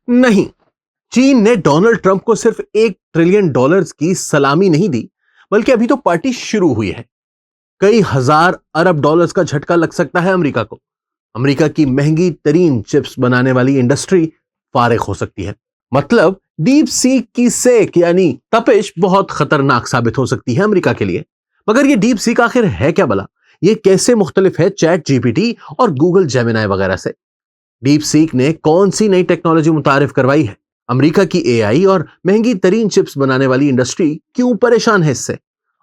नहीं, चीन ने डोनाल्ड ट्रंप को सिर्फ $1 ट्रिलियन की सलामी नहीं दी, बल्कि अभी तो पार्टी शुरू हुई है। कई हजार अरब डॉलर्स का झटका लग सकता है अमेरिका को। अमेरिका की महंगी तरीन चिप्स बनाने वाली इंडस्ट्री फारिग हो सकती है। मतलब डीप सीक की सेक यानी तपिश बहुत खतरनाक साबित हो सकती है अमेरिका के लिए। मगर ये डीप सीक आखिर है क्या भला? ये कैसे मुख्तलिफ है चैट जीपीटी और गूगल जेमिनाई वगैरह से? डीप सीक ने कौन सी नई टेक्नोलॉजी मुतारिफ करवाई है? अमेरिका की एआई और महंगी तरीन चिप्स बनाने वाली इंडस्ट्री क्यों परेशान है इससे?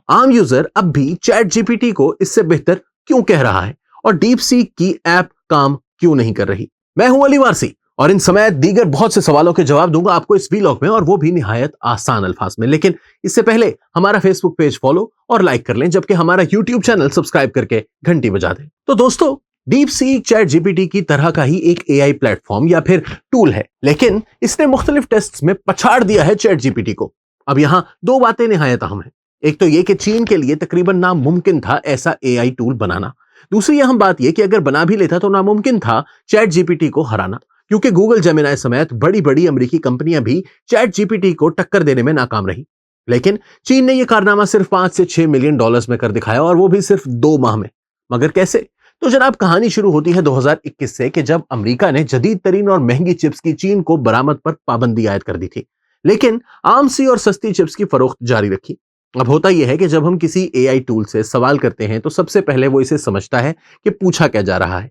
आम यूजर अब भी चैट जीपीटी को इससे बेहतर क्यों कह रहा है? और डीप सीक की ऐप काम क्यों नहीं कर रही? मैं हूं अली वारसी और इन समय दीगर बहुत से सवालों के जवाब दूंगा आपको इस वीलॉग में, और वो भी निहायत आसान अल्फाज में। लेकिन इससे पहले हमारा फेसबुक पेज फॉलो और लाइक कर लें, जबकि हमारा यूट्यूब चैनल सब्सक्राइब करके घंटी बजा दें। तो दोस्तों, डीप सीक चैट जीपीटी की तरह का ही एक एआई प्लेटफॉर्म या फिर टूल है, लेकिन इसने मुख्तलिफ टेस्ट्स में पछाड़ दिया है चैट जीपीटी को। अब यहां दो बातें निहायत अहम है। एक तो यह कि चीन के लिए तकरीबन नामुमकिन था ऐसा एआई टूल बनाना। दूसरी अहम बात यह कि अगर बना भी लेता तो नामुमकिन था चैट जीपीटी को हराना, क्योंकि गूगल जेमिनाई समेत बड़ी बड़ी अमेरिकी कंपनियां भी चैट जीपीटी को टक्कर देने में नाकाम रही। लेकिन चीन ने यह कारनामा सिर्फ 5 से 6 मिलियन डॉलर्स में कर दिखाया, और वो भी सिर्फ 2 माह में। मगर कैसे? तो जनाब, कहानी शुरू होती है 2021 से, कि जब अमेरिका ने जदीद तरीन और महंगी चिप्स की चीन को बरामद पर पाबंदी आयद कर दी थी, लेकिन आम सी और सस्ती चिप्स की फरोख्त जारी रखी। अब होता यह है कि जब हम किसी एआई टूल से सवाल करते हैं तो सबसे पहले वो इसे समझता है कि पूछा क्या जा रहा है,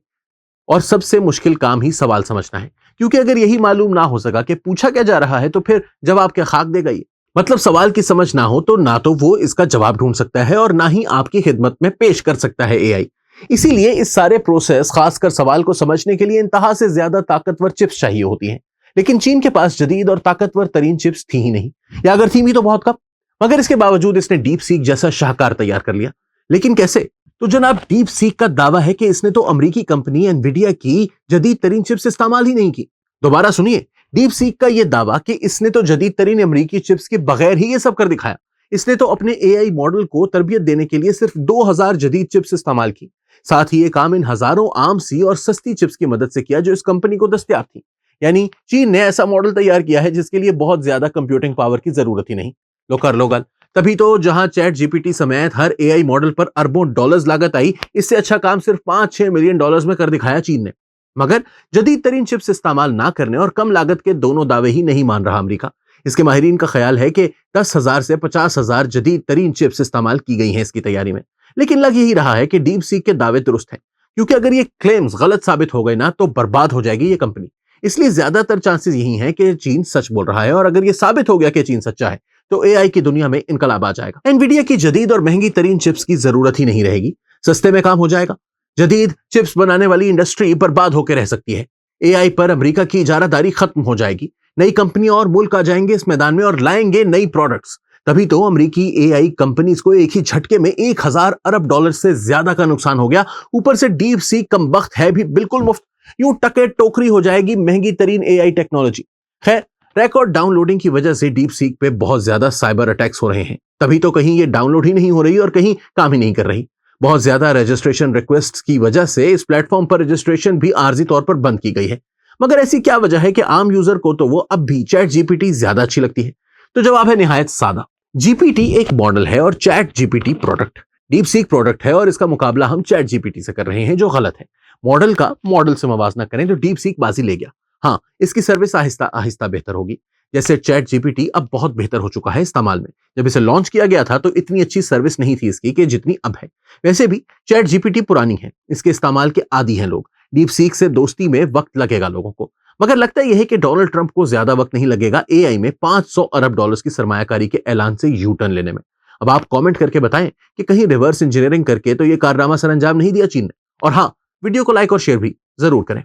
और सबसे मुश्किल काम ही सवाल समझना है, क्योंकि अगर यही मालूम ना हो सका कि पूछा क्या जा रहा है तो फिर जवाब क्या खाक देगा ये। मतलब सवाल की समझ ना हो तो ना तो वो इसका जवाब ढूंढ सकता है और ना ही आपकी खिदमत में पेश कर सकता है एआई। इसीलिए इस सारे प्रोसेस, खासकर सवाल को समझने के लिए, इंतहा से ज्यादा ताकतवर चिप्स चाहिए होती हैं। लेकिन चीन के पास जदीद और ताकतवर तरीन चिप्स थी ही नहीं, या अगर थी भी तो बहुत कम। मगर इसके बावजूद इसने डीप सीक जैसा शाहकार तैयार कर लिया। लेकिन कैसे? तो जनाब, डीप सीक का दावा है कि इसने तो अमेरिकी कंपनी एनवीडिया की जदीद तरीन चिप्स इस्तेमाल ही नहीं की। दोबारा सुनिए, डीप सीक का यह दावा कि इसने तो जदीद तरीन अमेरिकी चिप्स के बगैर ही ये सब कर दिखाया। इसने तो अपने एआई मॉडल को तरबियत देने के लिए सिर्फ 2000 जदीद चिप्स इस्तेमाल की। साथ ही ये काम इन हजारों आम सी और सस्ती चिप्स की मदद से किया जो इस कंपनी को दस्तयाब थी। यानी चीन ने ऐसा मॉडल तैयार किया है जिसके लिए बहुत ज्यादा कंप्यूटिंग पावर की जरूरत ही नहीं। लो कर लो गल। तभी तो जहां चैट जीपीटी समेत हर एआई मॉडल पर अरबों डॉलर्स लागत आई, इससे अच्छा काम सिर्फ 5-6 मिलियन डॉलर्स में कर दिखाया चीन ने। मगर जदीद तरीन चिप्स इस्तेमाल ना करने और कम लागत के दोनों दावे ही नहीं मान रहा अमेरिका। इसके माहिरीन का ख्याल है कि 10,000 से 50,000 जदीद तरीन चिप्स इस्तेमाल की गई हैं इसकी तैयारी में। लेकिन लग यही रहा है कि डीप सीक के दावे दुरुस्त हैं, क्योंकि अगर ये क्लेम्स गलत साबित हो गए ना तो बर्बाद हो जाएगी ये कंपनी। इसलिए ज्यादातर चांसेस यही हैं कि चीन सच बोल रहा है, और अगर ये साबित हो गया कि चीन सच्चा है तो एआई की दुनिया में इनकलाब आ जाएगा। एनवीडिया की जदीद और महंगी तरीन चिप्स की जरूरत ही नहीं रहेगी, सस्ते में काम हो जाएगा। जदीद चिप्स बनाने वाली इंडस्ट्री बर्बाद होकर रह सकती है। एआई पर अमेरिका की इजारादारी खत्म हो जाएगी। नई कंपनियां और मुल्क आ जाएंगे इस मैदान में और लाएंगे नई प्रोडक्ट्स। तभी तो अमेरिकी एआई कंपनीज को एक ही झटके में 1000 अरब डॉलर से ज्यादा का नुकसान हो गया। ऊपर से डीप सीक कमबख्त है भी बिल्कुल मुफ्त। यूं टके टोकरी हो जाएगी महंगी तरीन एआई टेक्नोलॉजी। खैर, रिकॉर्ड डाउनलोडिंग की वजह से डीप सीक पे बहुत ज्यादा साइबर अटैक्स हो रहे हैं। तभी तो कहीं ये डाउनलोड ही नहीं हो रही और कहीं काम ही नहीं कर रही। बहुत ज्यादा रजिस्ट्रेशन रिक्वेस्ट की वजह से इस प्लेटफॉर्म पर रजिस्ट्रेशन भी आर्जी तौर पर बंद की गई है। मगर ऐसी क्या वजह है कि आम यूजर को तो वो अब भी चैट जीपीटी ज्यादा अच्छी लगती है? तो जवाब है निहायत सादा। जीपीटी एक मॉडल है और chat GPT product. Deep seek product है और इसका मुकाबला हम चैट जीपीटी से कर रहे हैं, जो गलत है। मॉडल का मॉडल से मवाजना करें तो डीप सीक बाजी ले गया। हाँ, इसकी सर्विस आहिस्ता आहिस्ता बेहतर होगी। जैसे चैट जीपीटी अब बहुत बेहतर हो चुका है इस्तेमाल में। जब इसे लॉन्च किया गया था तो इतनी अच्छी सर्विस नहीं थी इसकी कि जितनी अब है। वैसे भी चैट जीपीटी पुरानी है, इसके इस्तेमाल के आदी हैं लोग। डीप सीक से दोस्ती में वक्त लगेगा लोगों को। मगर लगता यह है कि डोनाल्ड ट्रंप को ज्यादा वक्त नहीं लगेगा एआई में 500 अरब डॉलर्स की सरमायाकारी के ऐलान से यू टर्न लेने में। अब आप कमेंट करके बताएं कि कहीं रिवर्स इंजीनियरिंग करके तो यह कारनामा सर अंजाम नहीं दिया चीन ने। और हाँ, वीडियो को लाइक और शेयर भी जरूर करें।